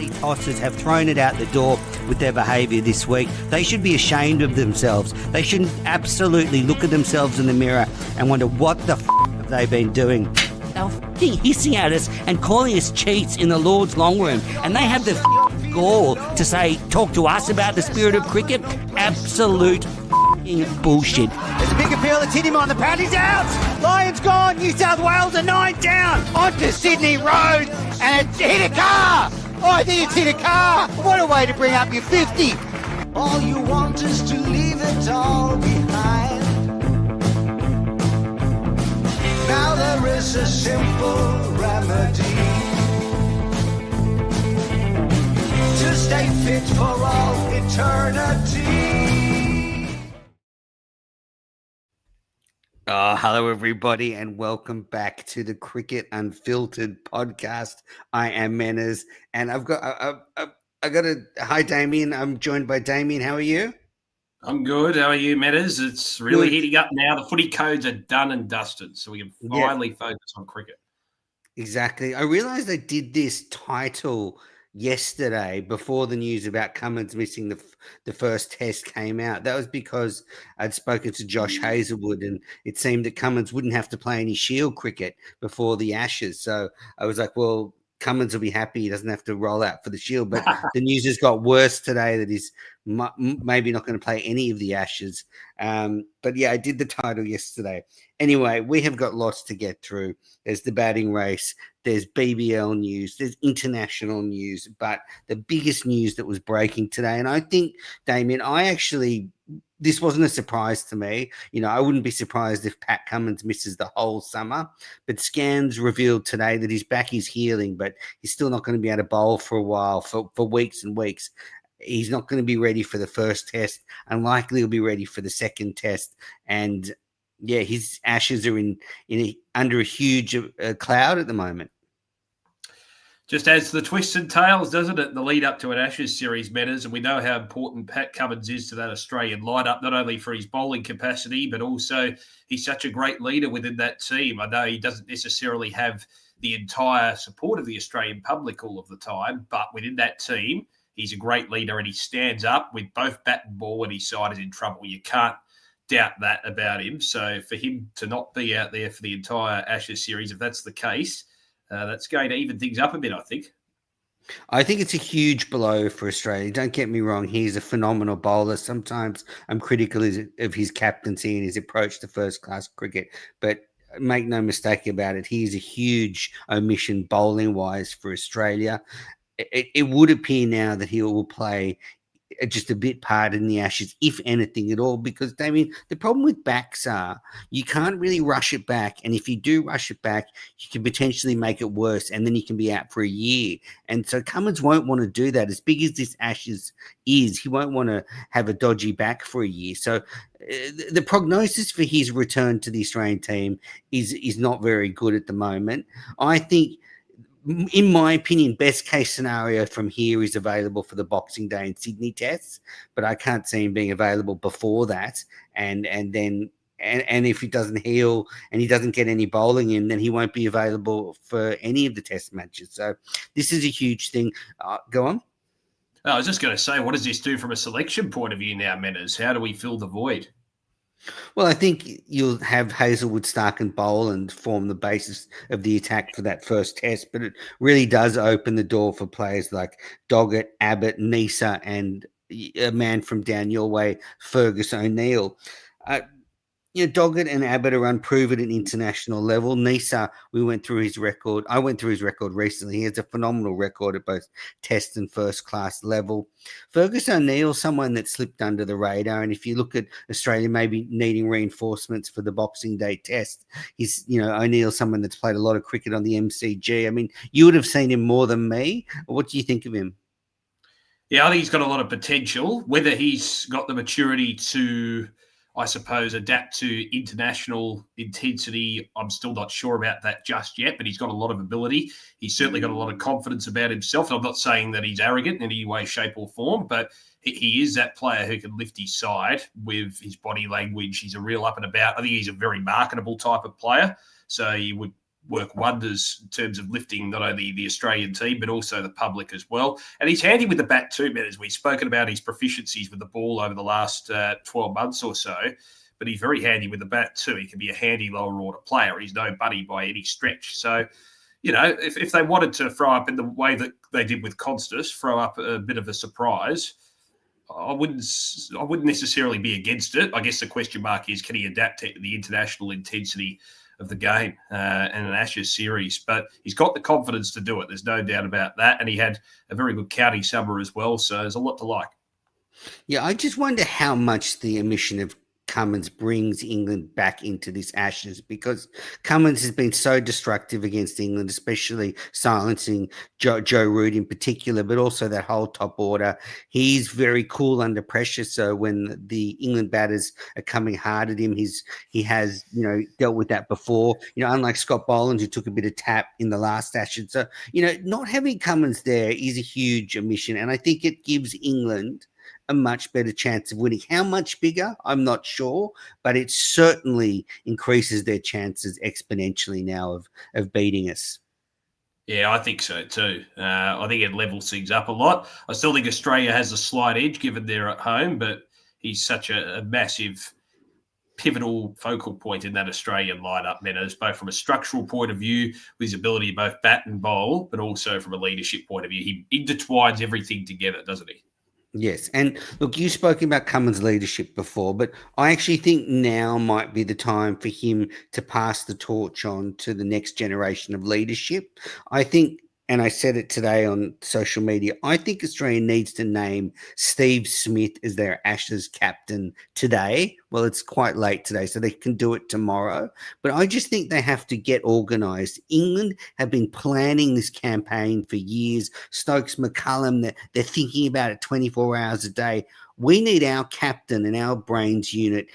bloody tossers have thrown it out the door with their behaviour this week. They should be ashamed of themselves. They should absolutely look at themselves in the mirror and wonder what the have they been doing. They were hissing at us and calling us cheats in the Lord's long room, and they have the gall to talk to us about the spirit of cricket. Absolute bullshit. There's a big appeal that's hit him on the pad. He's out. Lions gone. New South Wales are 9 down. Onto Sydney Road, and it's hit a car. Oh, I think it's hit a car. What a way to bring up your 50. All you want is to leave it all behind. Now there is a simple remedy to stay fit for all eternity. Hello everybody, and welcome back to the Cricket Unfiltered podcast. I am Menners, and I've got hi Damien. I'm joined by Damien. How are you? I'm good. How are you, Menners? It's really heating up now. The footy codes are done and dusted, so we can finally focus on cricket. Exactly. I realised I did this title yesterday before the news about Cummins missing the first test came out. That was because I'd spoken to Josh Hazlewood, and it seemed that Cummins wouldn't have to play any Shield cricket before the Ashes. So I was like, well, Cummins will be happy. He doesn't have to roll out for the Shield. But the news has got worse today that he's maybe not going to play any of the Ashes. But yeah, I did the title yesterday. Anyway, we have got lots to get through. There's the batting race. There's BBL news. There's international news. But the biggest news that was breaking today, and I think, Damien, this wasn't a surprise to me. You know, I wouldn't be surprised if Pat Cummins misses the whole summer. But scans revealed today that his back is healing, but he's still not going to be able to bowl for a while, for weeks and weeks. He's not going to be ready for the first test. Unlikely he'll be ready for the second test. And yeah, his Ashes are under a huge cloud at the moment. Just adds the twists and tales, doesn't it? The lead up to an Ashes series matters, and we know how important Pat Cummins is to that Australian lineup, not only for his bowling capacity, but also he's such a great leader within that team. I know he doesn't necessarily have the entire support of the Australian public all of the time, but within that team, he's a great leader, and he stands up with both bat and ball when his side is in trouble. You can't doubt that about him. So for him to not be out there for the entire Ashes series, if that's the case, that's going to even things up a bit, I think. I think it's a huge blow for Australia. Don't get me wrong. He's a phenomenal bowler. Sometimes I'm critical of his captaincy and his approach to first-class cricket. But make no mistake about it, he's a huge omission bowling-wise for Australia. It would appear now that he will play just a bit part in the Ashes, if anything at all, because, Damien, the problem with backs are you can't really rush it back. And if you do rush it back, you can potentially make it worse, and then you can be out for a year. And so Cummins won't want to do that. As big as this Ashes is, he won't want to have a dodgy back for a year. So the prognosis for his return to the Australian team is not very good at the moment. I think, in my opinion, best case scenario from here is available for the Boxing Day and Sydney tests, but I can't see him being available before that. And if he doesn't heal and he doesn't get any bowling in, then he won't be available for any of the test matches. So this is a huge thing. Go on. I was just going to say, what does this do from a selection point of view now, Menners? How do we fill the void? Well, I think you'll have Hazlewood, Stark and Boland form the basis of the attack for that first test, but it really does open the door for players like Doggett, Abbott, Nisa, and a man from down your way, Fergus O'Neill. Doggett and Abbott are unproven at international level. Nisa, I went through his record recently. He has a phenomenal record at both test and first class level. Fergus O'Neill, someone that slipped under the radar. And if you look at Australia maybe needing reinforcements for the Boxing Day test, he's, O'Neill, someone that's played a lot of cricket on the MCG. I mean, you would have seen him more than me. What do you think of him? Yeah, I think he's got a lot of potential. Whether he's got the maturity to, I suppose, adapt to international intensity, I'm still not sure about that just yet, but he's got a lot of ability. He's certainly got a lot of confidence about himself. And I'm not saying that he's arrogant in any way, shape or form, but he is that player who can lift his side with his body language. He's a real up and about. I think he's a very marketable type of player. So you would work wonders in terms of lifting not only the Australian team, but also the public as well. And he's handy with the bat too, Ben, as we've spoken about his proficiencies with the ball over the last 12 months or so. But he's very handy with the bat too. He can be a handy lower order player. He's no buddy by any stretch. So, if they wanted to throw up in the way that they did with Constas, throw up a bit of a surprise, I wouldn't necessarily be against it. I guess the question mark is, can he adapt to the international intensity of the game and an Ashes series? But he's got the confidence to do it. There's no doubt about that. And he had a very good county summer as well. So there's a lot to like. Yeah, I just wonder how much the omission of Cummins brings England back into this Ashes, because Cummins has been so destructive against England, especially silencing Joe Root in particular, but also that whole top order. He's very cool under pressure. So when the England batters are coming hard at him, he has dealt with that before. Unlike Scott Boland, who took a bit of tap in the last Ashes. So not having Cummins there is a huge omission, and I think it gives England a much better chance of winning. How much bigger? I'm not sure, but it certainly increases their chances exponentially now of beating us. Yeah, I think so too. I think it levels things up a lot. I still think Australia has a slight edge given they're at home, but he's such a massive pivotal focal point in that Australian lineup, Meadows, both from a structural point of view, with his ability to both bat and bowl, but also from a leadership point of view. He intertwines everything together, doesn't he? Yes. And look, you've spoken about Cummins' leadership before, but I actually think now might be the time for him to pass the torch on to the next generation of leadership. I think, and I said it today on social media, I think Australia needs to name Steve Smith as their Ashes captain today. Well, it's quite late today, so they can do it tomorrow. But I just think they have to get organised. England have been planning this campaign for years. Stokes, McCullum, they're thinking about it 24 hours a day. We need our captain and our brains unit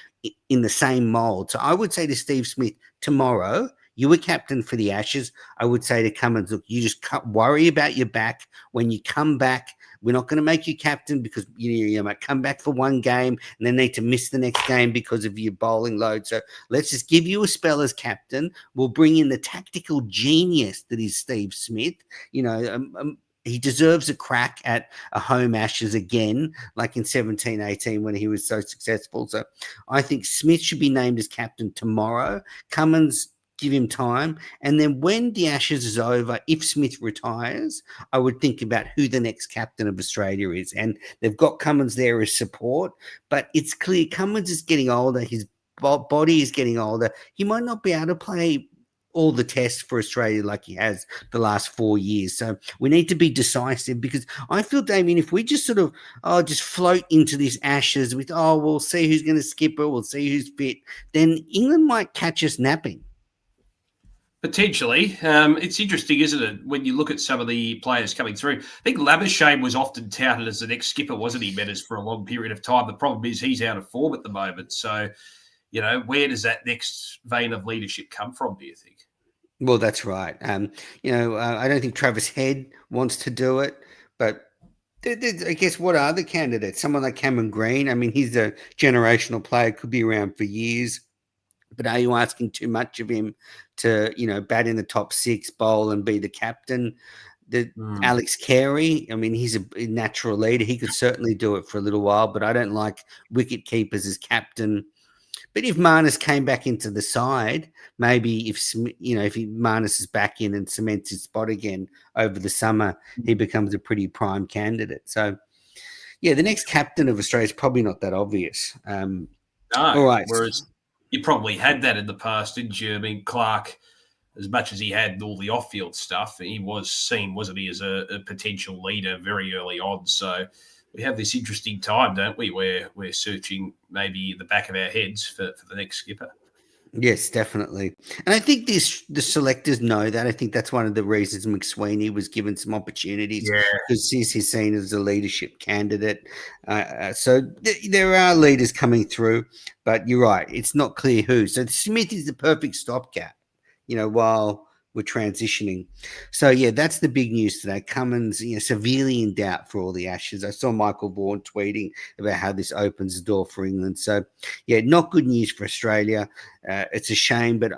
in the same mould. So I would say to Steve Smith tomorrow, you were captain for the Ashes. I would say to Cummins, look, you just worry about your back. When you come back, we're not going to make you captain because you might come back for one game and then need to miss the next game because of your bowling load. So let's just give you a spell as captain. We'll bring in the tactical genius that is Steve Smith. He deserves a crack at a home Ashes again, like in 17-18 when he was so successful. So I think Smith should be named as captain tomorrow. Cummins, give him time. And then when the Ashes is over, if Smith retires, I would think about who the next captain of Australia is. And they've got Cummins there as support, but it's clear Cummins is getting older. His body is getting older. He might not be able to play all the tests for Australia like he has the last 4 years. So we need to be decisive, because I feel, Damien, if we just sort of just float into this Ashes with, we'll see who's going to skip it, we'll see who's fit, then England might catch us napping. Potentially. It's interesting, isn't it, when you look at some of the players coming through. I think Labuschagne was often touted as the next skipper, wasn't he, Meadows, for a long period of time. The problem is he's out of form at the moment. So, where does that next vein of leadership come from, do you think? Well, that's right. I don't think Travis Head wants to do it, but I guess what are the candidates? Someone like Cameron Green. I mean, he's a generational player, could be around for years. But are you asking too much of him to, bat in the top six, bowl and be the captain? Alex Carey, I mean, he's a natural leader. He could certainly do it for a little while, but I don't like wicket keepers as captain. But if Marnus came back into the side, maybe if Marnus is back in and cements his spot again over the summer, he becomes a pretty prime candidate. So, yeah, the next captain of Australia is probably not that obvious. No, all right. Whereas you probably had that in the past, didn't you? I mean, Clark, as much as he had all the off-field stuff, he was seen, wasn't he, as a potential leader very early on. So we have this interesting time, don't we, where we're searching maybe the back of our heads for the next skipper. Yes, definitely. And I think the selectors know that. I think that's one of the reasons McSweeney was given some opportunities, because he's seen as a leadership candidate. So there are leaders coming through, but you're right. It's not clear who. So Smith is the perfect stopgap, while were transitioning. So yeah, that's the big news today. Cummins, severely in doubt for all the Ashes. I saw Michael Vaughan tweeting about how this opens the door for England. So yeah, not good news for Australia. It's a shame, but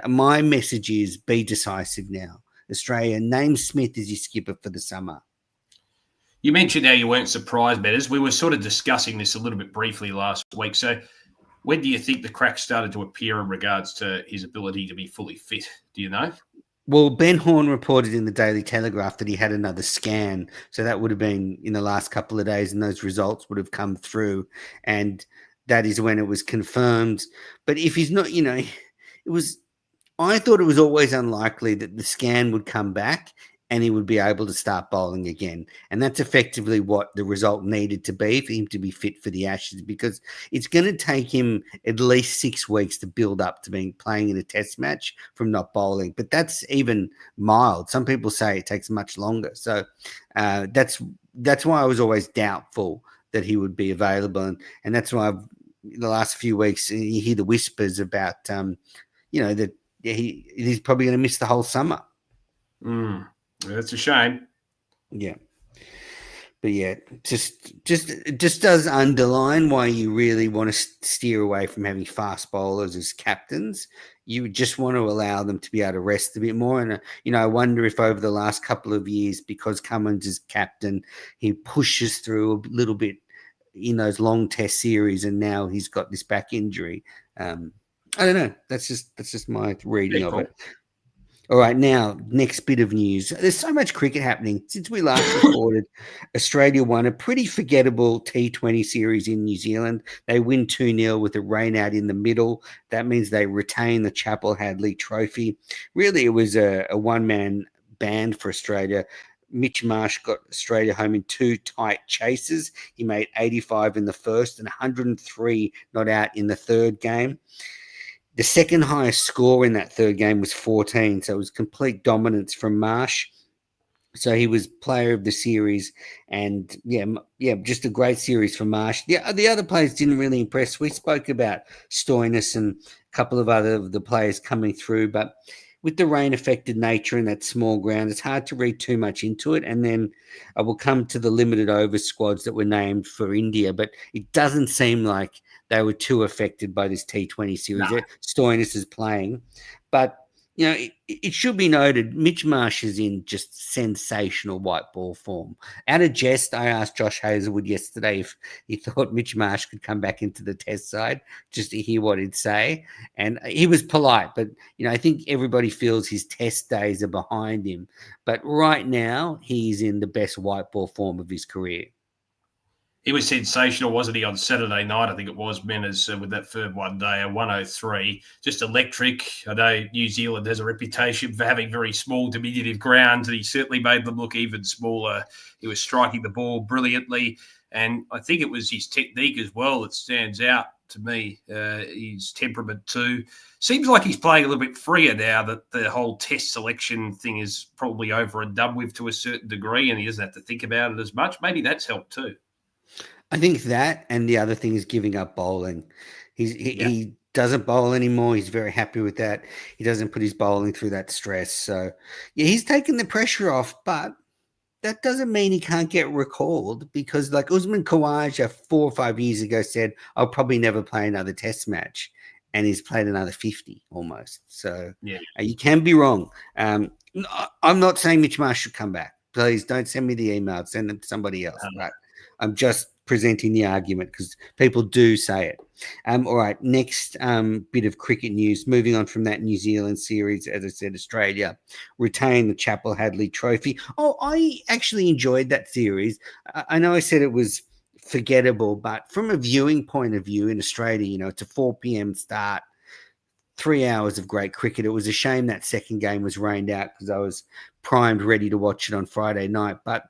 my message is be decisive now. Australia, name Smith as your skipper for the summer. You mentioned how you weren't surprised, Betters. We were sort of discussing this a little bit briefly last week. So when do you think the cracks started to appear in regards to his ability to be fully fit? Do you know? Well, Ben Horn reported in the Daily Telegraph that he had another scan. So that would have been in the last couple of days, and those results would have come through. And that is when it was confirmed. But if he's not, I thought it was always unlikely that the scan would come back and he would be able to start bowling again. And that's effectively what the result needed to be for him to be fit for the Ashes, because it's going to take him at least 6 weeks to build up to playing in a test match from not bowling. But that's even mild. Some people say it takes much longer. So that's why I was always doubtful that he would be available. And that's why the last few weeks you hear the whispers about, that he's probably going to miss the whole summer. That's a shame. Yeah. But yeah, just does underline why you really want to steer away from having fast bowlers as captains. You just want to allow them to be able to rest a bit more. And, I wonder if over the last couple of years, because Cummins is captain, he pushes through a little bit in those long test series, and now he's got this back injury. I don't know. That's just my reading of it. All right, now, next bit of news. There's so much cricket happening. Since we last recorded, Australia won a pretty forgettable T20 series in New Zealand. They win 2-0 with a rain out in the middle. That means they retain the Chappell-Hadley trophy. Really, it was a one-man band for Australia. Mitch Marsh got Australia home in 2 tight chases. He made 85 in the first and 103 not out in the third game. The second highest score in that third game was 14, so it was complete dominance from Marsh. So he was player of the series, and just a great series for Marsh. The other players didn't really impress. We spoke about Stoinis and a couple of the players coming through, but with the rain-affected nature in that small ground, it's hard to read too much into it. And then I will come to the limited over squads that were named for India, but it doesn't seem like they were too affected by this T20 series. No. Stoinis is playing. But, it should be noted, Mitch Marsh is in just sensational white ball form. Out of jest, I asked Josh Hazlewood yesterday if he thought Mitch Marsh could come back into the test side just to hear what he'd say. And he was polite, but, I think everybody feels his test days are behind him. But right now, he's in the best white ball form of his career. He was sensational, wasn't he, on Saturday night? I think it was, Menners, with that third one day, a 103. Just electric. I know New Zealand has a reputation for having very small, diminutive grounds, and he certainly made them look even smaller. He was striking the ball brilliantly, and I think it was his technique as well that stands out to me, his temperament too. Seems like he's playing a little bit freer now that the whole test selection thing is probably over and done with to a certain degree, and he doesn't have to think about it as much. Maybe that's helped too. I think that, and the other thing is giving up bowling. He doesn't bowl anymore. He's very happy with that. He doesn't put his bowling through that stress. So, he's taken the pressure off, but that doesn't mean he can't get recalled, because like Usman Khawaja 4 or 5 years ago said, I'll probably never play another test match. And he's played another 50 almost. So you can be wrong. I'm not saying Mitch Marsh should come back. Please don't send me the email. Send it to somebody else. Right? I'm just presenting the argument because people do say it. All right, next bit of cricket news. Moving on from that New Zealand series, as I said, Australia retained the Chappell-Hadley trophy. Oh, I actually enjoyed that series. I know I said it was forgettable, but from a viewing point of view in Australia, it's a 4 p.m. start, 3 hours of great cricket. It was a shame that second game was rained out because I was primed, ready to watch it on Friday night. But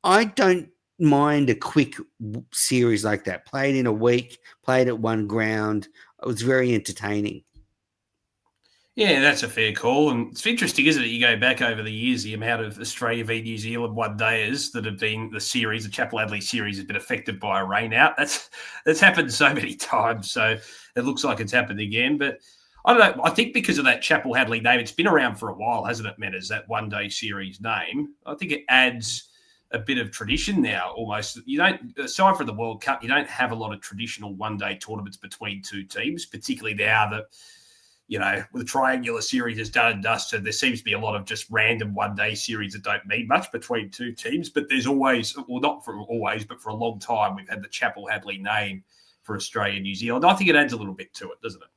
I don't mind a quick series like that. Played in a week, played at one ground. It was very entertaining. Yeah, that's a fair call. And it's interesting, isn't it? You go back over the years, the amount of Australia v New Zealand one-dayers that have been the series, the Chappell-Hadley series has been affected by a rain out. That's happened so many times. So it looks like it's happened again. But I don't know. I think because of that Chapel Hadley name, it's been around for a while, hasn't it, Metters, that one-day series name? I think it adds a bit of tradition now almost. You don't, aside from the World Cup, you don't have a lot of traditional one-day tournaments between two teams, particularly now that, with the triangular series is done and dusted, there seems to be a lot of just random one-day series that don't mean much between two teams. But there's always, well, not for always, but for a long time, we've had the Chapel Hadley name for Australia and New Zealand. I think it adds a little bit to it, doesn't it?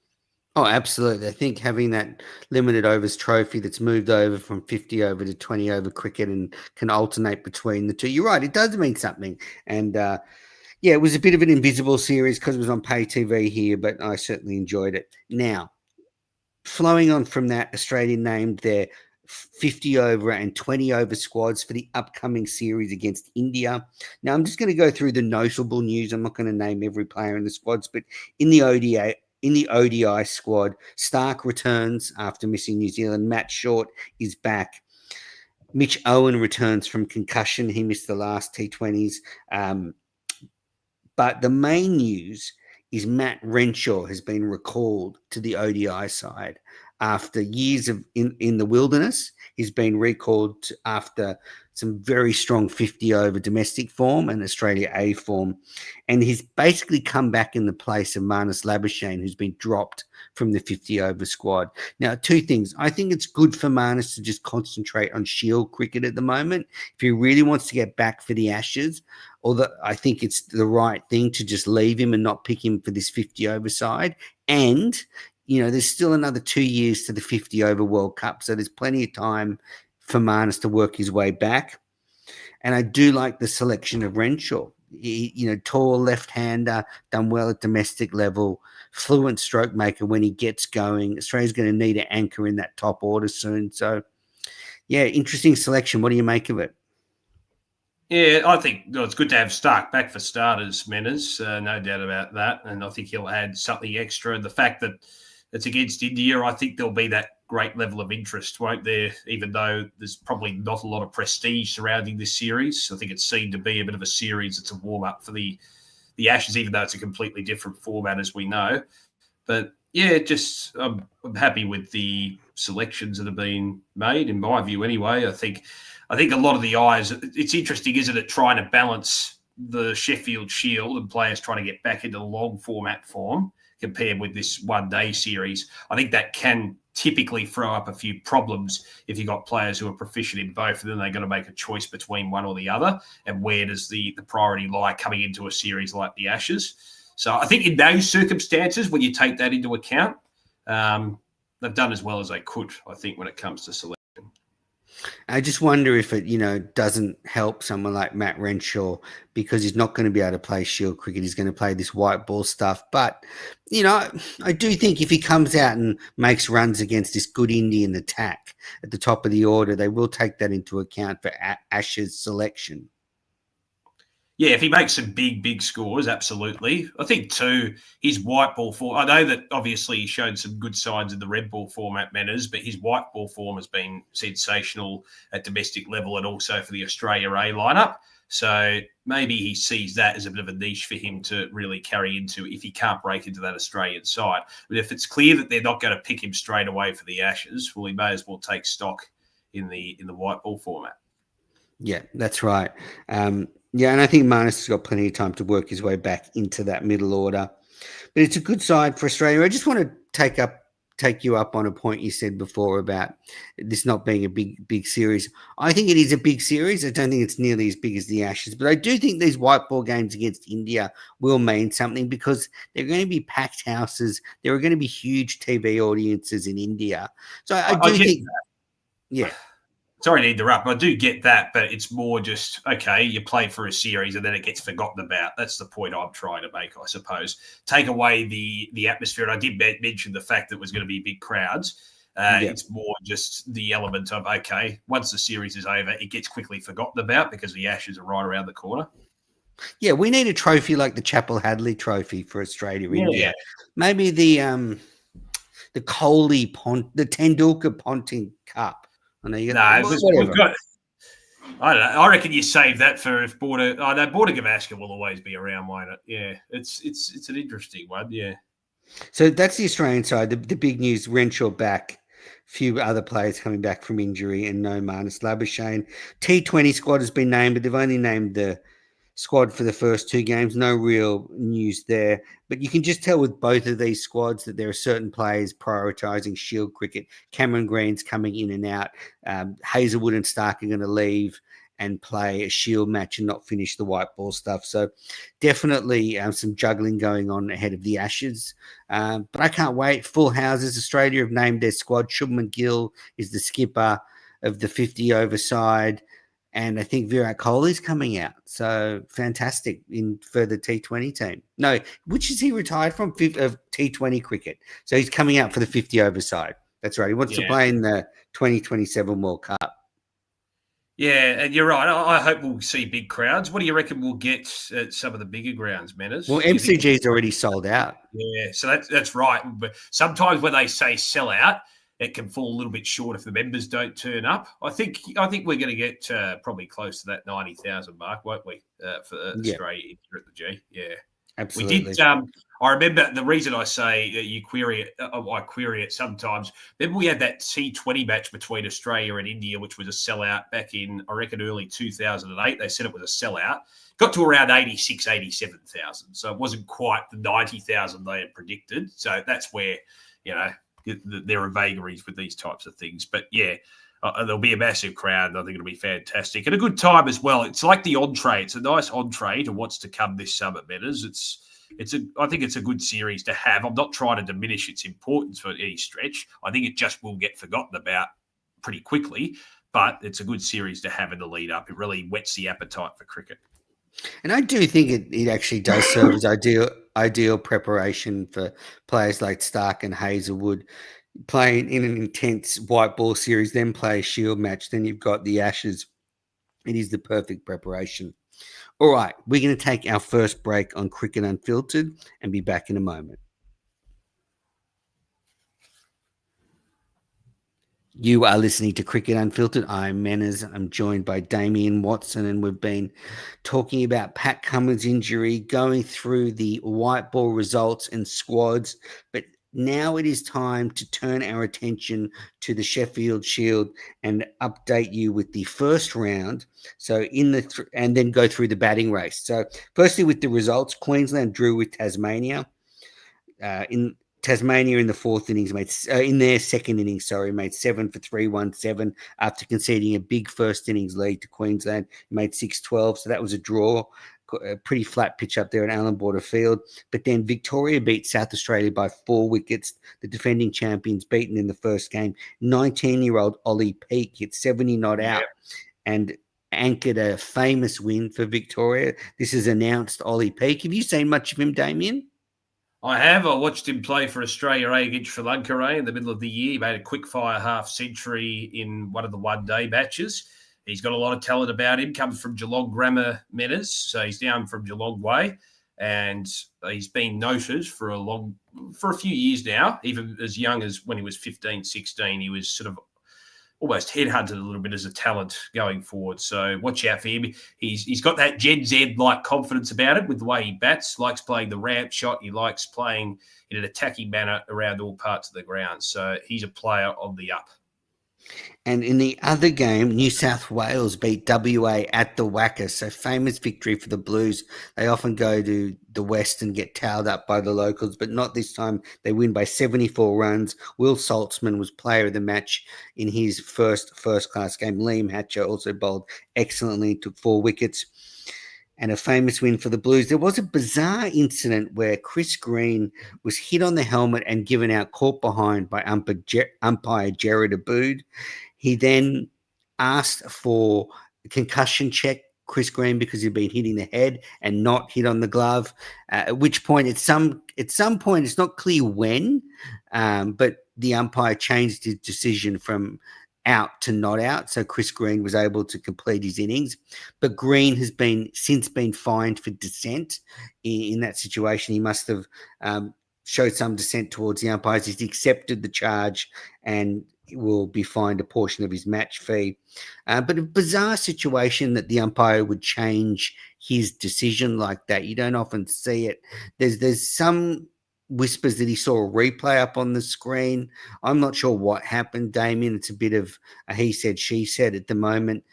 Oh, absolutely. I think having that limited overs trophy that's moved over from 50 over to 20 over cricket and can alternate between the two. You're right. It does mean something. And it was a bit of an invisible series because it was on pay TV here, but I certainly enjoyed it. Now, flowing on from that, Australia named their 50 over and 20 over squads for the upcoming series against India. Now, I'm just going to go through the notable news. I'm not going to name every player in the squads, but in the ODI squad, Stark returns after missing New Zealand. Matt Short is back. Mitch Owen returns from concussion. He missed the last T20s. But the main news is Matt Renshaw has been recalled to the ODI side after years of in the wilderness. He's been recalled after some very strong 50 over domestic form and Australia A form. And he's basically come back in the place of Marnus Labuschagne, who's been dropped from the 50 over squad. Now, two things. I think it's good for Marnus to just concentrate on Shield cricket at the moment. If he really wants to get back for the Ashes, although I think it's the right thing to just leave him and not pick him for this 50 over side. And, there's still another 2 years to the 50 over World Cup. So there's plenty of time for Marnus to work his way back. And I do like the selection of Renshaw. Tall left-hander, done well at domestic level, fluent stroke maker when he gets going. Australia's going to need an anchor in that top order soon. So, interesting selection. What do you make of it? Yeah, I think it's good to have Stark back for starters, Metters, no doubt about that. And I think he'll add something extra. The fact that it's against India, I think there'll be that great level of interest, won't there? Even though there's probably not a lot of prestige surrounding this series. I think it's seen to be a bit of a series that's a warm-up for the Ashes, even though it's a completely different format, as we know. But, I'm happy with the selections that have been made, in my view anyway. I think a lot of the eyes, it's interesting, isn't it, trying to balance the Sheffield Shield and players trying to get back into the long format form compared with this one-day series. I think that can typically throw up a few problems if you've got players who are proficient in both, and then they're going to make a choice between one or the other. And where does the priority lie coming into a series like the Ashes? So I think in those circumstances, when you take that into account, they've done as well as they could, I think, when it comes to selection. I just wonder if it, doesn't help someone like Matt Renshaw, because he's not going to be able to play Shield cricket. He's going to play this white ball stuff. But, I do think if he comes out and makes runs against this good Indian attack at the top of the order, they will take that into account for Ashes selection. Yeah, if he makes some big scores, absolutely. I think, too, his white ball form, I know that obviously he showed some good signs in the red ball format, Metters, but his white ball form has been sensational at domestic level and also for the Australia A lineup. So maybe he sees that as a bit of a niche for him to really carry into if he can't break into that Australian side. But if it's clear that they're not going to pick him straight away for the Ashes, well, he may as well take stock in the white ball format. Yeah, that's right. And I think Marnus has got plenty of time to work his way back into that middle order. But it's a good side for Australia. I just want to take you up on a point you said before about this not being a big series. I think it is a big series. I don't think it's nearly as big as the Ashes, but I do think these white ball games against India will mean something, because they're going to be packed houses. There are going to be huge TV audiences in India. So I do think that. Yeah. Sorry to interrupt, I do get that, but it's more just, okay, you play for a series and then it gets forgotten about. That's the point I'm trying to make, I suppose. Take away the atmosphere. And I did mention the fact that it was going to be big crowds. It's more just the element of, okay, once the series is over, it gets quickly forgotten about because the Ashes are right around the corner. Yeah, we need a trophy like the Chapel Hadley trophy for Australia, India. Yeah. Maybe the Kohli the Tendulkar Ponting Cup. I know you got we've got. I don't know. I reckon you save that for if Border. Border Gavaskar will always be around, won't it? Yeah, it's an interesting one. Yeah. So that's the Australian side. The big news: Renshaw back, few other players coming back from injury, and no Marnus Labuschagne. T20 squad has been named, but they've only named the squad for the first two games. No real news there. But you can just tell with both of these squads that there are certain players prioritising Shield cricket. Cameron Green's coming in and out. Hazelwood and Stark are going to leave and play a Shield match and not finish the white ball stuff. So definitely some juggling going on ahead of the Ashes. But I can't wait. Full houses. Australia have named their squad. Shubman Gill is the skipper of the 50 over side. And I think Virat Kohli's coming out. So fantastic for the T20 team. No, which is he retired from? Of T20 cricket. So he's coming out for the 50 over side. That's right. He wants to play in the 2027 World Cup. Yeah, and you're right. I hope we'll see big crowds. What do you reckon we'll get at some of the bigger grounds, Manners? Well, MCG's already sold out. Yeah, so that's right. But sometimes when they say sell out, it can fall a little bit short if the members don't turn up. I think we're going to get probably close to that 90,000 mark, won't we? For Australia here at the G. Yeah, absolutely. We did. I remember the reason I say you query it. I query it sometimes. Remember we had that T20 match between Australia and India, which was a sellout back in, I reckon, early 2008. They said it was a sellout. Got to around 86, 87,000. So it wasn't quite the 90,000 they had predicted. So that's where, there are vagaries with these types of things. But yeah, there'll be a massive crowd, and I think it'll be fantastic and a good time as well. It's like the entree. It's a nice entree to what's to come this summer, Metters. I think it's a good series to have. I'm not trying to diminish its importance for any stretch. I think it just will get forgotten about pretty quickly, but it's a good series to have in the lead up. It really whets the appetite for cricket. And I do think it actually does serve as ideal preparation for players like Stark and Hazelwood playing in an intense white ball series, then play a Shield match, then you've got the Ashes. It is the perfect preparation. All right, we're going to take our first break on Cricket Unfiltered and be back in a moment. You are listening to Cricket Unfiltered. I'm Manners. I'm joined by Damien Watson, and we've been talking about Pat Cummins' injury, going through the white ball results and squads. But now it is time to turn our attention to the Sheffield Shield and update you with the first round. So and then go through the batting race. So firstly, with the results, Queensland drew with Tasmania. Tasmania in the fourth innings in their second innings, made 7 for 317 after conceding a big first innings lead to Queensland. Made 6-12, so that was a draw. A pretty flat pitch up there at Allan Border Field. But then Victoria beat South Australia by 4 wickets. The defending champions beaten in the first game. 19-year-old Ollie Peake hit 70 not out and anchored a famous win for Victoria. This is announced Ollie Peake. Have you seen much of him, Damien? I have. I watched him play for Australia against Sri Lanka in the middle of the year. He made a quick-fire half-century in one of the one-day matches. He's got a lot of talent about him. Comes from Geelong Grammar Metters, so he's down from Geelong Way, and he's been noted for a few years now. Even as young as when he was 15, 16, he was sort of almost headhunted a little bit as a talent going forward. So watch out for him. He's got that Gen Z-like confidence about it with the way he bats, likes playing the ramp shot. He likes playing in an attacking manner around all parts of the ground. So he's a player on the up. And in the other game, New South Wales beat WA at the Wacker. So famous victory for the Blues. They often go to the West and get towed up by the locals, but not this time. They win by 74 runs. Will Saltzman was player of the match in his first-class game. Liam Hatcher also bowled excellently, took 4 wickets. And a famous win for the Blues. There was a bizarre incident where Chris Green was hit on the helmet and given out caught behind by umpire Jared Abood. He then asked for a concussion check, Chris Green, because he'd been hitting the head and not hit on the glove. At which point, at some point, it's not clear when, but the umpire changed his decision from out to not out, so Chris Green was able to complete his innings. But Green has since been fined for dissent in that situation. He must have showed some dissent towards the umpires. He's accepted the charge and will be fined a portion of his match fee. But a bizarre situation that the umpire would change his decision like that. You don't often see it. There's some whispers that he saw a replay up on the screen. I'm not sure what happened, Damien. It's a bit of a he said, she said at the moment.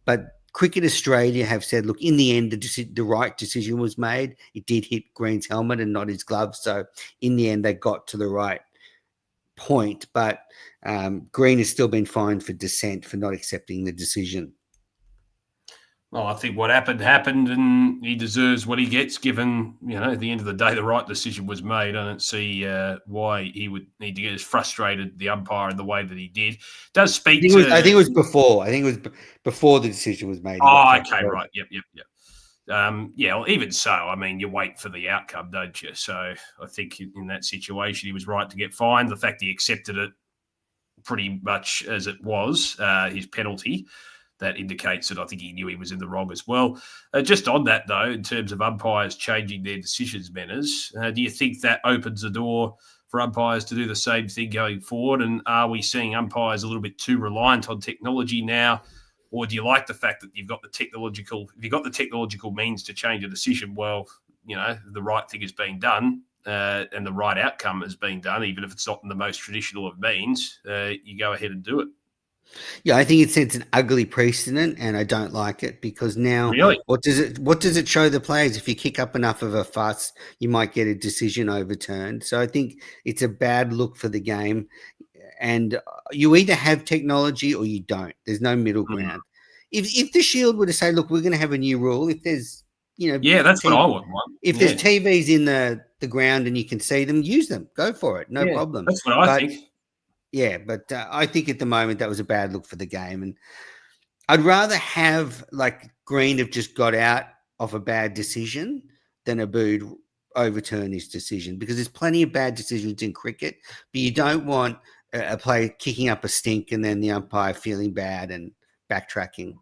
But Cricket Australia have said, look, in the end, the right decision was made. It did hit Green's helmet and not his glove. So in the end, they got to the right point. But Green has still been fined for dissent for not accepting the decision. Well, I think what happened, and he deserves what he gets, given, at the end of the day, the right decision was made. I don't see why he would need to get as frustrated, the umpire, in the way that he did. Does speak I think it was before. I think it was before the decision was made. Oh, okay, right. Yep. Well, even so, I mean, you wait for the outcome, don't you? So I think in that situation, he was right to get fined. The fact he accepted it pretty much as it was, his penalty, that indicates that I think he knew he was in the wrong as well. Just on that, though, in terms of umpires changing their decisions, Menners, do you think that opens the door for umpires to do the same thing going forward? And are we seeing umpires a little bit too reliant on technology now? Or do you like the fact that you've got the technological means to change a decision? Well, the right thing is being done, and the right outcome is being done, even if it's not in the most traditional of means. You go ahead and do it. Yeah, I think it sets an ugly precedent, and I don't like it, because now what does it show the players? If you kick up enough of a fuss, you might get a decision overturned. So I think it's a bad look for the game, and you either have technology or you don't. There's no middle ground. If the Shield were to say, look, we're going to have a new rule, if there's that's what I would want. If there's TVs in the ground and you can see them, use them. Go for it. No problem. That's what I think. Yeah, but I think at the moment that was a bad look for the game, and I'd rather have Green have just got out of a bad decision than Abood overturn his decision, because there's plenty of bad decisions in cricket, but you don't want a player kicking up a stink and then the umpire feeling bad and backtracking.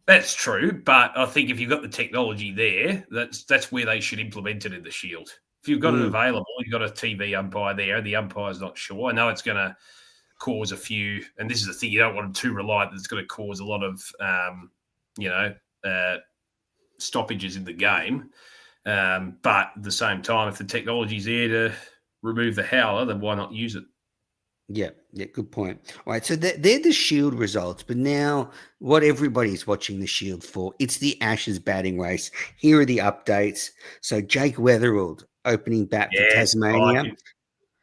That's true, but I think if you've got the technology there, that's where they should implement it in the Shield. If you've got it available, you've got a TV umpire there, the umpire's not sure. I know it's going to cause a few, and this is the thing, you don't want them too reliant, that it's going to cause a lot of, stoppages in the game. But at the same time, if the technology's there to remove the howler, then why not use it? Yeah, good point. All right, so they're the Shield results, but now what everybody's watching the Shield for, it's the Ashes batting race. Here are the updates. So Jake Weatherald opening bat for Tasmania.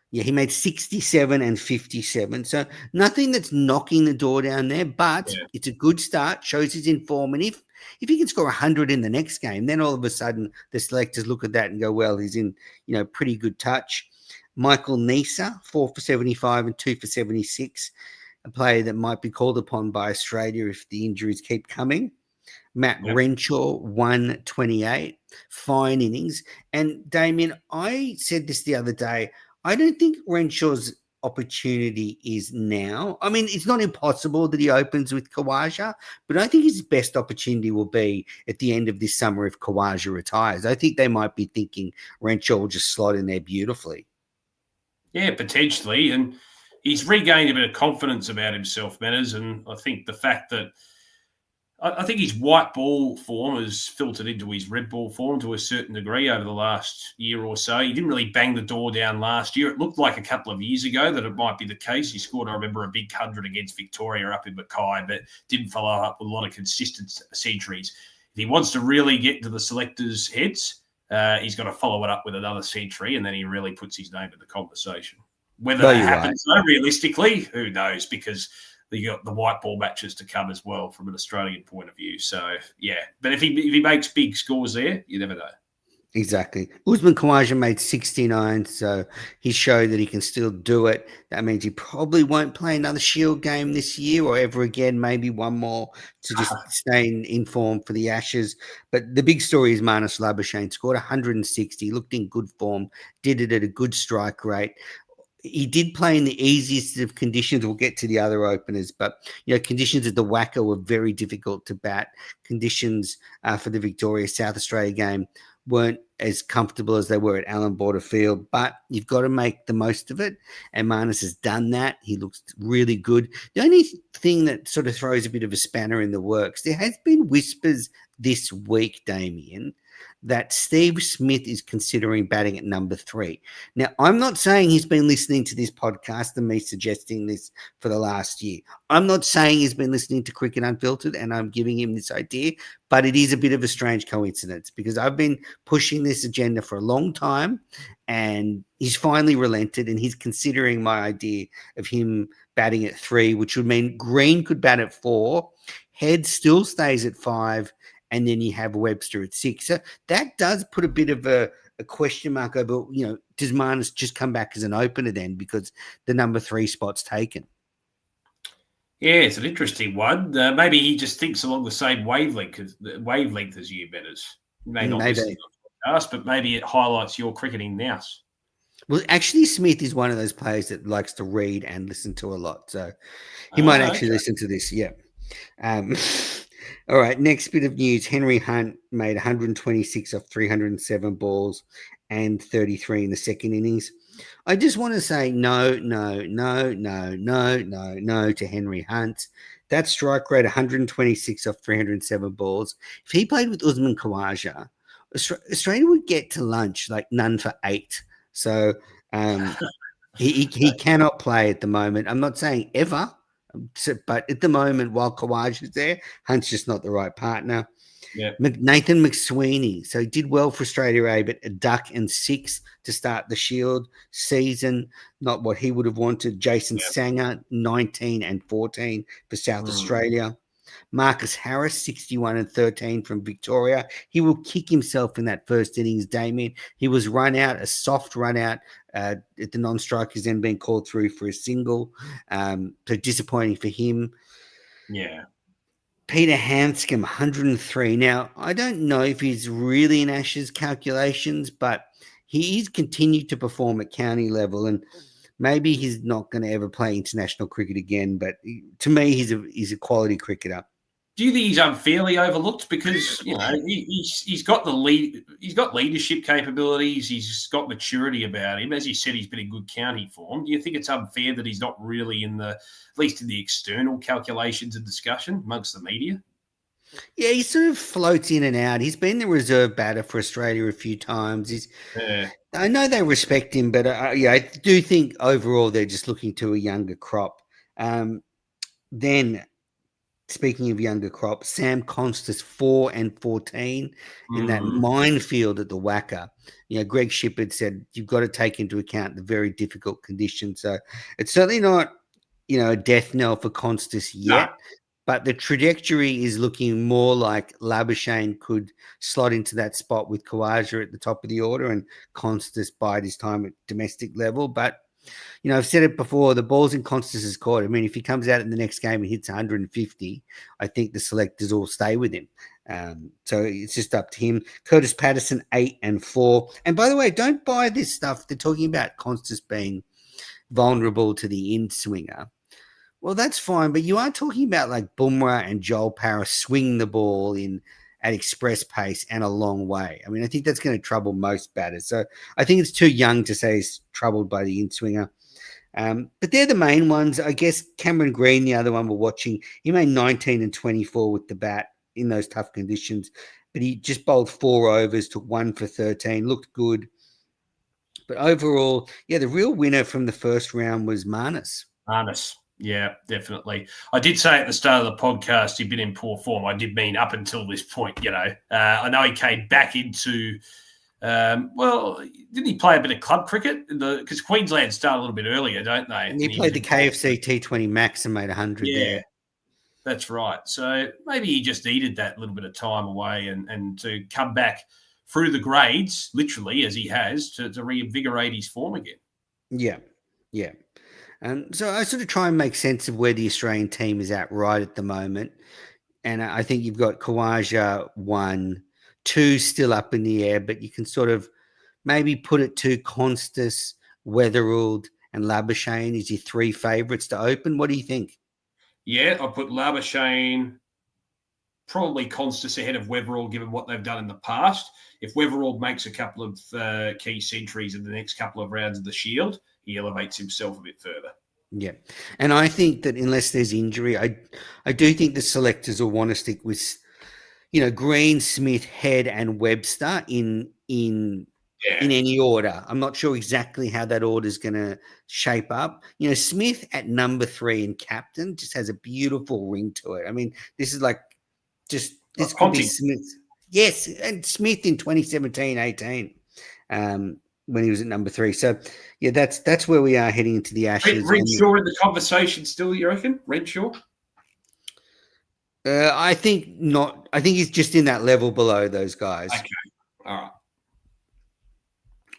Yeah, he made 67 and 57. So nothing that's knocking the door down there, but it's a good start, shows he's in form. And if he can score 100 in the next game, then all of a sudden the selectors look at that and go, well, he's in, pretty good touch. Michael Neser, 4 for 75 and 2 for 76, a player that might be called upon by Australia if the injuries keep coming. Matt Renshaw, 128, fine innings. And Damien, I said this the other day, I don't think Renshaw's opportunity is now. I mean, it's not impossible that he opens with Khawaja, but I think his best opportunity will be at the end of this summer if Khawaja retires. I think they might be thinking Renshaw will just slot in there beautifully. Yeah, potentially. And he's regained a bit of confidence about himself, Menners. And I think the fact that I think his white ball form has filtered into his red ball form to a certain degree over the last year or so. He didn't really bang the door down last year. It looked like a couple of years ago that it might be the case. He scored, I remember, a big 100 against Victoria up in Mackay, but didn't follow up with a lot of consistent centuries. If he wants to really get into the selectors' heads, he's got to follow it up with another century, and then he really puts his name in the conversation. Whether that happens, though, realistically, who knows? Because you got the white ball matches to come as well from an Australian point of view. So, yeah. But if he makes big scores there, you never know. Exactly. Usman Khawaja made 69, so he showed that he can still do it. That means he probably won't play another Shield game this year or ever again, maybe one more to just stay in form for the Ashes. But the big story is Marnus Labuschagne scored 160, looked in good form, did it at a good strike rate. He did play in the easiest of conditions. We'll get to the other openers, but conditions at the WACA were very difficult to bat. Conditions for the Victoria South Australia game weren't as comfortable as they were at Allan Border Field, but you've got to make the most of it. And Marnus has done that. He looks really good. The only thing that sort of throws a bit of a spanner in the works, there has been whispers this week, Damien, that Steve Smith is considering batting at number 3. Now, I'm not saying he's been listening to this podcast and me suggesting this for the last year. I'm not saying he's been listening to Cricket Unfiltered and I'm giving him this idea, but it is a bit of a strange coincidence because I've been pushing this agenda for a long time and he's finally relented and he's considering my idea of him batting at 3, which would mean Green could bat at 4, Head still stays at 5, and then you have Webster at 6. So that does put a bit of a question mark over, does Marnus just come back as an opener then because the number 3 spot's taken? Yeah, it's an interesting one. Maybe he just thinks along the same wavelength as you, Betters. May not listen to the podcast, but maybe it highlights your cricketing nous. Well, actually, Smith is one of those players that likes to read and listen to a lot. So he might actually listen to this. Yeah. All right, next bit of news. Henry Hunt made 126 off 307 balls and 33 in the second innings. I just want to say no to Henry Hunt. That strike rate, 126 off 307 balls. If he played with Usman Khawaja, Australia would get to lunch like none for 8. So he cannot play at the moment. I'm not saying ever. But at the moment, while Khawaja is there, Hunt's just not the right partner. Yeah. Nathan McSweeney. So he did well for Australia A, but a duck and 6 to start the Shield season. Not what he would have wanted. Jason Sanger, 19 and 14 for South Australia. Marcus Harris, 61 and 13 from Victoria. He will kick himself in that first innings, Damien. He was run out, a soft run out at the non-strikers, then being called through for a single. So disappointing for him. Yeah. Peter Hanscom, 103. Now, I don't know if he's really in Ashes calculations, but he's continued to perform at county level, and maybe he's not going to ever play international cricket again. But to me, he's a quality cricketer. Do you think he's unfairly overlooked because he's got the lead, he's got leadership capabilities, he's got maturity about him. As you said, he's been in good county form. Do you think it's unfair that he's not really at least in the external calculations and discussion amongst the media? Yeah, he sort of floats in and out. He's been the reserve batter for Australia a few times. I know they respect him, but I do think overall they're just looking to a younger crop. Then, speaking of younger crop, Sam Constas, 4 and 14 in that minefield at the Wacker. Greg Shippard said you've got to take into account the very difficult conditions. So it's certainly not, a death knell for Constas yet. No. But the trajectory is looking more like Labuschagne could slot into that spot with Khawaja at the top of the order and Constas bide his time at domestic level. But, I've said it before, the ball's in Constas' court. I mean, if he comes out in the next game and hits 150, I think the selectors all stay with him. So it's just up to him. Curtis Patterson, 8 and 4. And by the way, don't buy this stuff. They're talking about Constas being vulnerable to the in-swinger. Well, that's fine, but you are talking about like Bumrah and Joel Parra swing the ball at express pace and a long way. I mean, I think that's going to trouble most batters. So I think it's too young to say he's troubled by the in-swinger. But they're the main ones. I guess Cameron Green, the other one we're watching, he made 19 and 24 with the bat in those tough conditions, but he just bowled 4 overs, took 1 for 13, looked good. But overall, the real winner from the first round was Marnus. Yeah, definitely. I did say at the start of the podcast he'd been in poor form. I did mean up until this point, I know he came back into didn't he play a bit of club cricket? Because Queensland start a little bit earlier, don't they? And he played the KFC T20 Max and made 100 there. That's right. So maybe he just needed that little bit of time away and to come back through the grades, literally, as he has, to reinvigorate his form again. Yeah. So I sort of try and make sense of where the Australian team is at right at the moment. And I think you've got Khawaja 1, 2 still up in the air, but you can sort of maybe put it to Constas, Weatherald, and Labuschagne as your 3 favourites to open. What do you think? Yeah, I'll put Labuschagne, probably Constas ahead of Weatherald, given what they've done in the past. If Weatherald makes a couple of key centuries in the next couple of rounds of the Shield, he elevates himself a bit further. Yeah. And I think that unless there's injury, I do think the selectors will want to stick with, Green, Smith, Head, and Webster in Yeah. any order. I'm not sure exactly how that order is going to shape up. Smith at number 3 and captain just has a beautiful ring to it. I mean, this is like this could be Ponting. Smith. Yes, and Smith in 2017-18 when he was at number 3. So yeah, that's where we are heading into the Ashes. Renshaw in the conversation still, you reckon? Renshaw? I think not. I think he's just in that level below those guys. Okay. All right.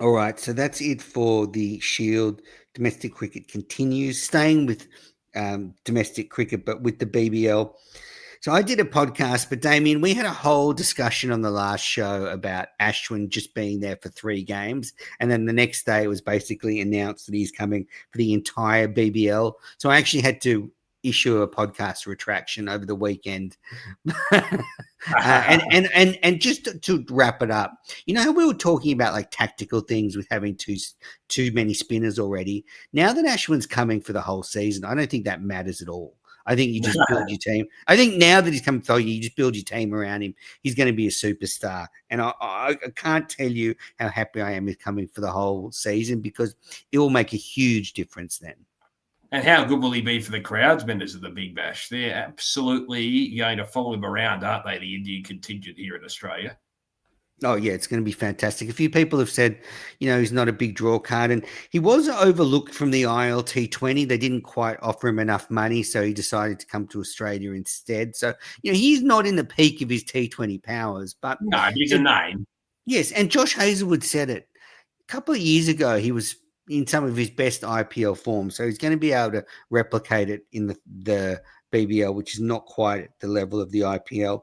All right, so that's it for the Shield. Domestic cricket continues, staying with domestic cricket, but with the BBL. So I did a podcast, but Damien, we had a whole discussion on the last show about Ashwin just being there for 3 games. And then the next day it was basically announced that he's coming for the entire BBL. So I actually had to issue a podcast retraction over the weekend. And just to wrap it up, how we were talking about like tactical things with having too many spinners already. Now that Ashwin's coming for the whole season, I don't think that matters at all. I think you just build your team. I think now that he's coming for you, just build your team around him. He's going to be a superstar. And I can't tell you how happy I am with coming for the whole season, because it will make a huge difference then. And how good will he be for the crowds members of the Big Bash? They're absolutely going to follow him around, aren't they, the Indian contingent here in Australia? Oh, yeah, it's going to be fantastic. A few people have said, he's not a big draw card. And he was overlooked from the ILT20. They didn't quite offer him enough money, so he decided to come to Australia instead. So, he's not in the peak of his T20 powers. But no, he's a name. Yes, and Josh Hazlewood said it. A couple of years ago, he was in some of his best IPL form. So he's going to be able to replicate it in the BBL, which is not quite at the level of the IPL.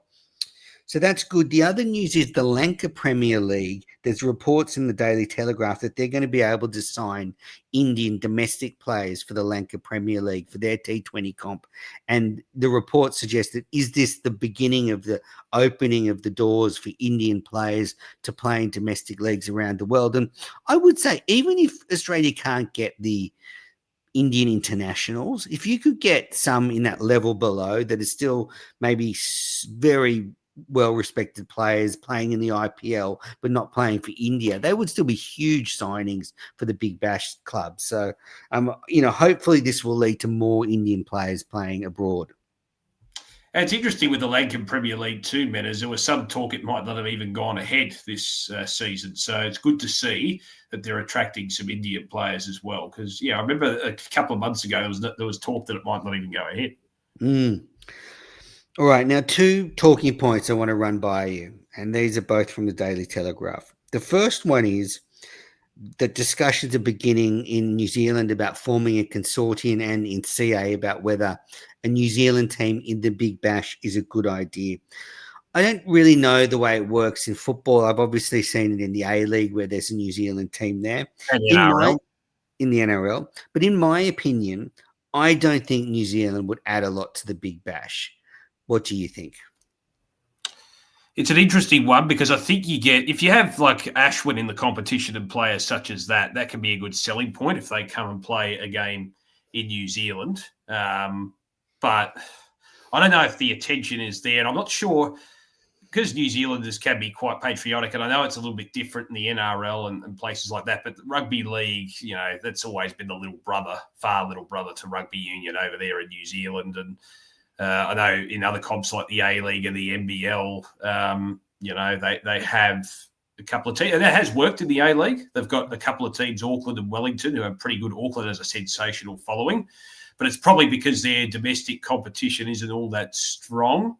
So that's good. The other news is the Lanka Premier League. There's reports in the Daily Telegraph that they're going to be able to sign Indian domestic players for the Lanka Premier League for their T20 comp. And the report suggest that is this the beginning of the opening of the doors for Indian players to play in domestic leagues around the world? And I would say even if Australia can't get the Indian internationals, if you could get some in that level below that is still maybe very well-respected players playing in the IPL but not playing for India, they would still be huge signings for the Big Bash club. So, hopefully this will lead to more Indian players playing abroad. And it's interesting with the Lankan Premier League too, Menas. There was some talk it might not have even gone ahead this season. So it's good to see that they're attracting some Indian players as well. Because, I remember a couple of months ago there was talk that it might not even go ahead. All right, now 2 talking points I want to run by you, and these are both from the Daily Telegraph. The first one is that discussions are beginning in New Zealand about forming a consortium, and in CA about whether a New Zealand team in the Big Bash is a good idea. I don't really know the way it works in football. I've obviously seen it in the A-League where there's a New Zealand team there. And the NRL. In the NRL. But in my opinion, I don't think New Zealand would add a lot to the Big Bash. What do you think? It's an interesting one because I think if you have like Ashwin in the competition and players such as that can be a good selling point if they come and play a game in New Zealand. But I don't know if the attention is there, and I'm not sure because New Zealanders can be quite patriotic, and I know it's a little bit different in the NRL and places like that, but the rugby league, that's always been the far little brother to rugby union over there in New Zealand. And I know in other comps like the A-League and the NBL, they have a couple of teams, and that has worked in the A-League. They've got a couple of teams, Auckland and Wellington, who have pretty good. Auckland has a sensational following, but it's probably because their domestic competition isn't all that strong.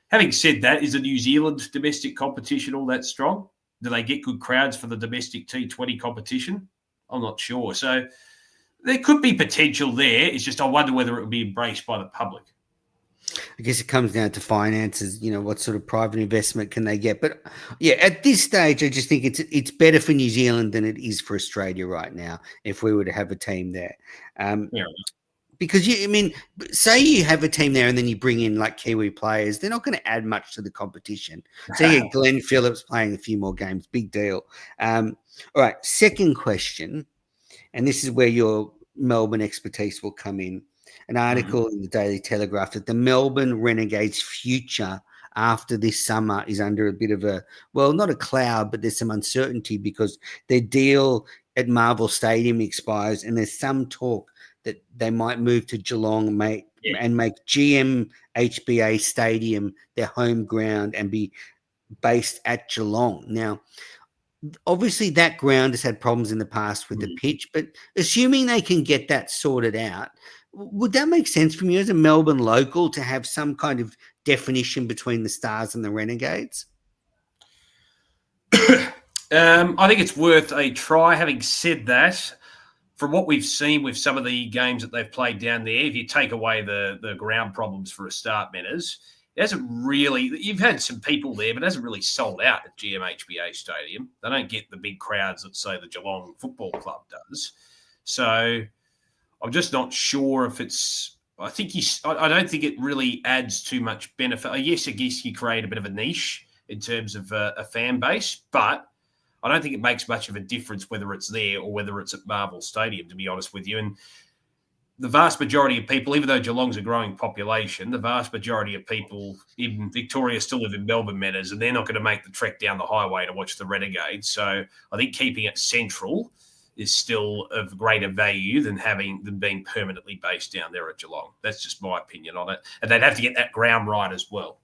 Having said that, is the New Zealand domestic competition all that strong? Do they get good crowds for the domestic T20 competition? I'm not sure. So there could be potential there. It's just I wonder whether it would be embraced by the public. I guess it comes down to finances, what sort of private investment can they get? But yeah, at this stage, I just think it's better for New Zealand than it is for Australia right now if we were to have a team there. Because, say you have a team there and then you bring in like Kiwi players, they're not going to add much to the competition. So you get Glenn Phillips playing a few more games, big deal. All right, second question, and this is where your Melbourne expertise will come in. An article in the Daily Telegraph that the Melbourne Renegades' future after this summer is under a bit of a, well, not a cloud, but there's some uncertainty because their deal at Marvel Stadium expires, and there's some talk that they might move to Geelong and make GMHBA Stadium their home ground and be based at Geelong. Now, obviously that ground has had problems in the past with the pitch, but assuming they can get that sorted out, would that make sense from you as a Melbourne local to have some kind of definition between the Stars and the Renegades? I think it's worth a try. Having said that, from what we've seen with some of the games that they've played down there, if you take away the ground problems for a start, Menners, it hasn't really, you've had some people there, but it hasn't really sold out at GMHBA Stadium. They don't get the big crowds that, say, the Geelong Football Club does. So I'm just not sure if it's, I don't think it really adds too much benefit. Yes, I guess you create a bit of a niche in terms of a fan base, but I don't think it makes much of a difference whether it's there or whether it's at Marvel Stadium, to be honest with you. And the vast majority of people, even though Geelong's a growing population, the vast majority of people in Victoria still live in Melbourne, Menners, and they're not going to make the trek down the highway to watch the Renegades. So I think keeping it central is still of greater value than having them being permanently based down there at Geelong. That's just my opinion on it. And they'd have to get that ground right as well.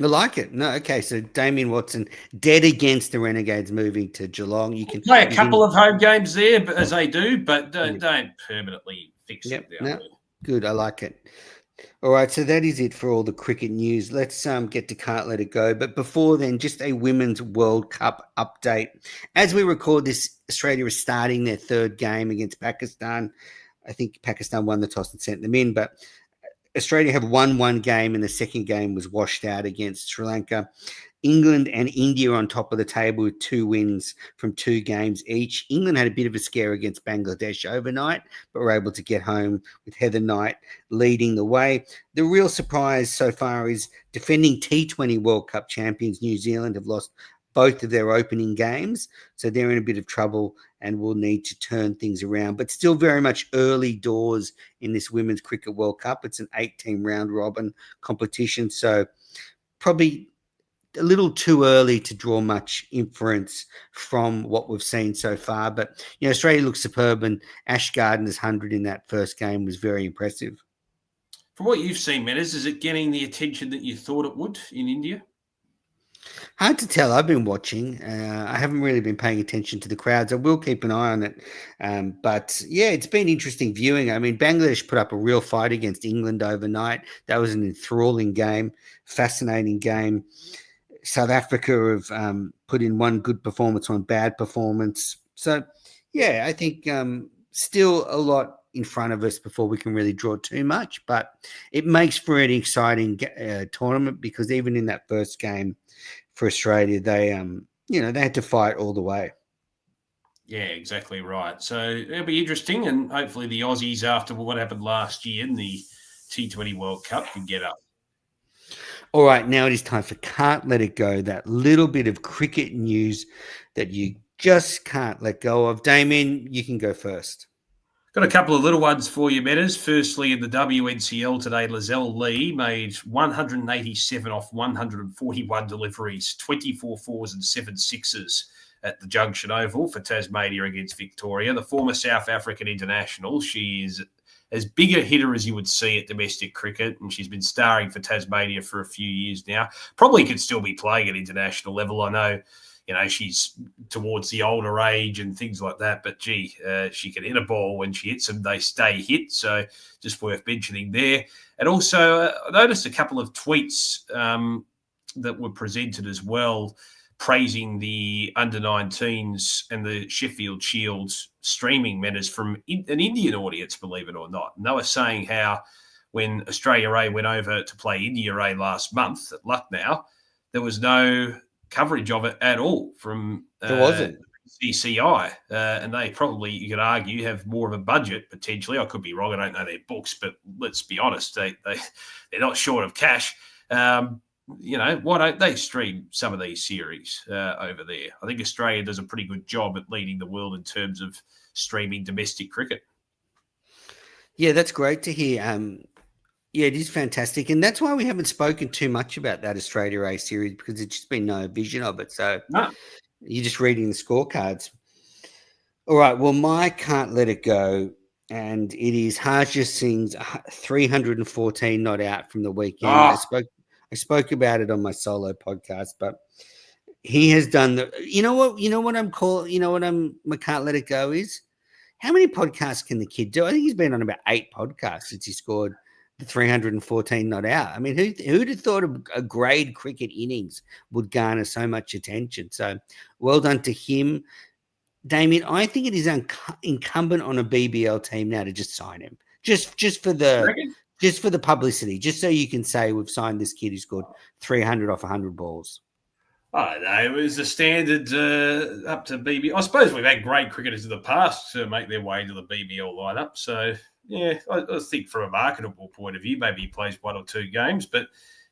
I like it. No, okay. So Damien Watson dead against the Renegades moving to Geelong. You can play a couple of home games there, as they do, but don't permanently fix it down there. Good. I like it. All right. So that is it for all the cricket news. Let's get to Can't Let It Go. But before then, just a Women's World Cup update. As we record this, Australia is starting their third game against Pakistan. I think Pakistan won the toss and sent them in, but Australia have won one game, and the second game was washed out against Sri Lanka. England and India on top of the table with 2 wins from 2 games each. England had a bit of a scare against Bangladesh overnight, but were able to get home with Heather Knight leading the way. The real surprise so far is defending T20 World Cup champions New Zealand have lost both of their opening games, so they're in a bit of trouble and will need to turn things around. But still very much early doors in this Women's Cricket World Cup. It's an 8-team round-robin competition, so probably a little too early to draw much inference from what we've seen so far. But, you know, Australia looks superb, and Ash Gardner's 100 in that first game was very impressive. From what you've seen, Menners, is it getting the attention that you thought it would in India? Hard to tell. I've been watching. I haven't really been paying attention to the crowds. I will keep an eye on it. But, yeah, it's been interesting viewing. I mean, Bangladesh put up a real fight against England overnight. That was an enthralling game, fascinating game. South Africa have put in one good performance, one bad performance. So, yeah, I think still a lot in front of us before we can really draw too much. But it makes for an exciting tournament because even in that first game, for Australia, they had to fight all the way. Yeah, exactly right. So it'll be interesting, and hopefully the Aussies, after what happened last year in the T20 World Cup, can get up. All right, now it is time for Can't Let It Go, that little bit of cricket news that you just can't let go of. Damien, you can go first. Got a couple of little ones for you, Metters. Firstly, in the WNCL today, Lizelle Lee made 187 off 141 deliveries, 24 fours and 7 sixes at the Junction Oval for Tasmania against Victoria. The former South African international, she is as big a hitter as you would see at domestic cricket, and she's been starring for Tasmania for a few years now. Probably could still be playing at international level. I know, she's towards the older age and things like that, but gee, she can hit a ball. When she hits them, they stay hit. So just worth mentioning there. And also, I noticed a couple of tweets that were presented as well, praising the under-19s and the Sheffield Shields streaming Metters from an Indian audience, believe it or not. And they were saying how when Australia A went over to play India A last month at Lucknow, there was no coverage of it at all from there wasn't. CCI. And they probably, you could argue, have more of a budget potentially. I could be wrong. I don't know their books, but let's be honest, they're not short of cash. Why don't they stream some of these series over there? I think Australia does a pretty good job at leading the world in terms of streaming domestic cricket. Yeah, that's great to hear. Yeah, it is fantastic. And that's why we haven't spoken too much about that Australia A series, because it's just been no vision of it. So No. you're just reading the scorecards. All right. Well, my Can't Let It Go. And it is Harja Singh's 314 not out from the weekend. Oh, I spoke about it on my solo podcast, but he has done the. You know what I'm called. You know what my Can't Let It Go is. How many podcasts can the kid do? I think he's been on about 8 podcasts since he scored the 314 not out. I mean, who'd have thought a grade cricket innings would garner so much attention? So well done to him. Damien, I think it is incumbent on a BBL team now to just sign him, just for you the reckon? just for the publicity, just so you can say we've signed this kid who scored 300 off 100 balls. I don't know. It was the standard up to BBL. I suppose we've had great cricketers in the past to make their way to the BBL lineup. So, yeah, I think from a marketable point of view, maybe he plays 1 or 2 games. But,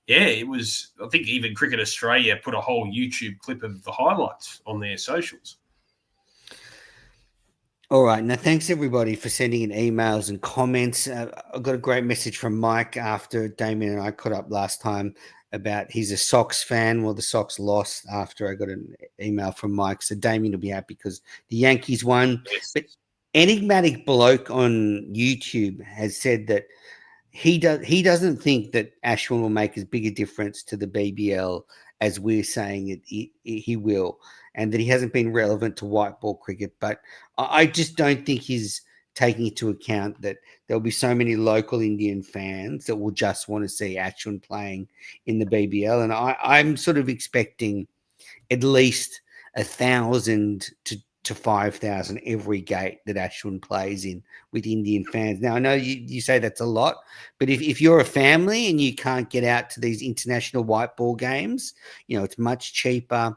yeah, it was – I think even Cricket Australia put a whole YouTube clip of the highlights on their socials. All right. Now, thanks everybody for sending in emails and comments. I got a great message from Mike after Damien and I caught up last time about he's a Sox fan. Well, the Sox lost after I got an email from Mike. So Damien will be happy because the Yankees won. Yes. But Enigmatic Bloke on YouTube has said that he doesn't think that Ashwin will make as big a difference to the BBL as we're saying he will, and that he hasn't been relevant to white ball cricket. But I just don't think he's taking into account that there'll be so many local Indian fans that will just want to see Ashwin playing in the BBL, and I'm sort of expecting at least 1,000 to 5,000 every gate that Ashwin plays in with Indian fans. Now, I know you say that's a lot, but if you're a family and you can't get out to these international white ball games, it's much cheaper.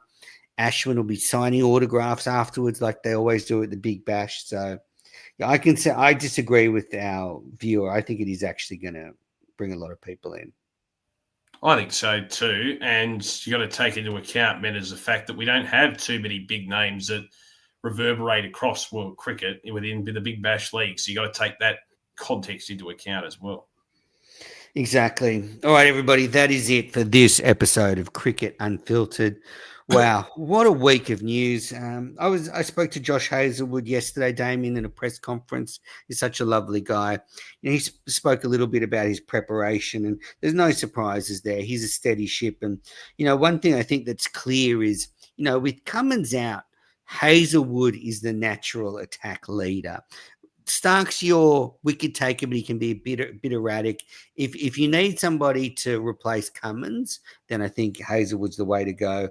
Ashwin will be signing autographs afterwards like they always do at the Big Bash. So yeah, I can say I disagree with our viewer. I think it is actually going to bring a lot of people in. I think so too. And you got to take into account, Metters, the fact that we don't have too many big names that reverberate across world cricket within the Big Bash League. So you got to take that context into account as well. Exactly. All right, everybody, that is it for this episode of Cricket Unfiltered. Wow, what a week of news. I spoke to Josh Hazelwood yesterday, Damien, in a press conference. He's such a lovely guy. He spoke a little bit about his preparation, and there's no surprises there. He's a steady ship. And, one thing I think that's clear is, with Cummins out, Hazelwood is the natural attack leader. Stark's your wicket taker, but he can be a bit erratic. If you need somebody to replace Cummins, then I think Hazelwood's the way to go.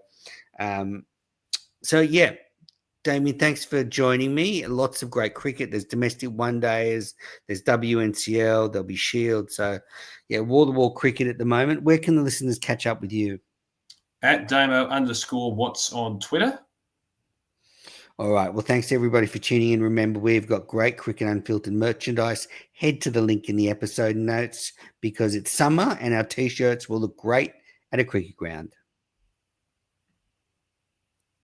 So yeah, Damien, thanks for joining me. Lots of great cricket. There's domestic one days, there's WNCL, there'll be Shield. So yeah, wall-to-wall cricket at the moment. Where can the listeners catch up with you? At Damo_What's on Twitter. All right. Well, thanks everybody for tuning in. Remember, we've got great Cricket Unfiltered merchandise. Head to the link in the episode notes because it's summer and our t-shirts will look great at a cricket ground.